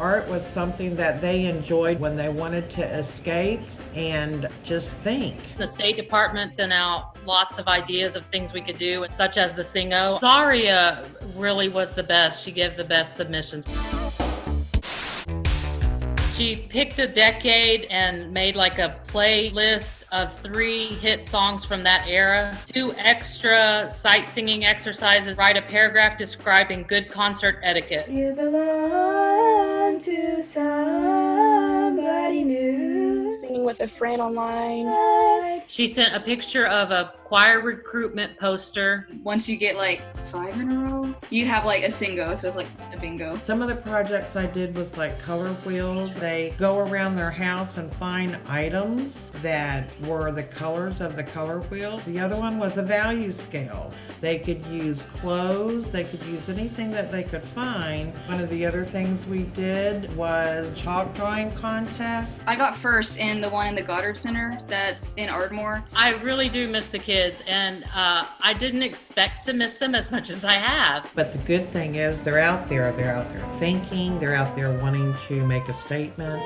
Art was something that they enjoyed when they wanted to escape and just think. The State Department sent out lots of ideas of things we could do, such as the Singo. Zaria really was the best. She gave the best submissions. She picked a decade and made like a playlist of 3 hit songs from that era, 2 extra sight singing exercises, write a paragraph describing good concert etiquette. You belong to somebody new. Singing with a friend online. She sent a picture of a choir recruitment poster. Once you get like 5 in a row, you have like a singo, so it's like a bingo. Some of the projects I did was like color wheels. They go around their house and find items that were the colors of the color wheel. The other one was a value scale. They could use clothes, they could use anything that they could find. One of the other things we did was chalk drawing contest. I got first in the one in the Goddard Center that's in Ardmore. I really do miss the kids, and I didn't expect to miss them as much as I have. But the good thing is they're out there thinking, they're out there wanting to make a statement.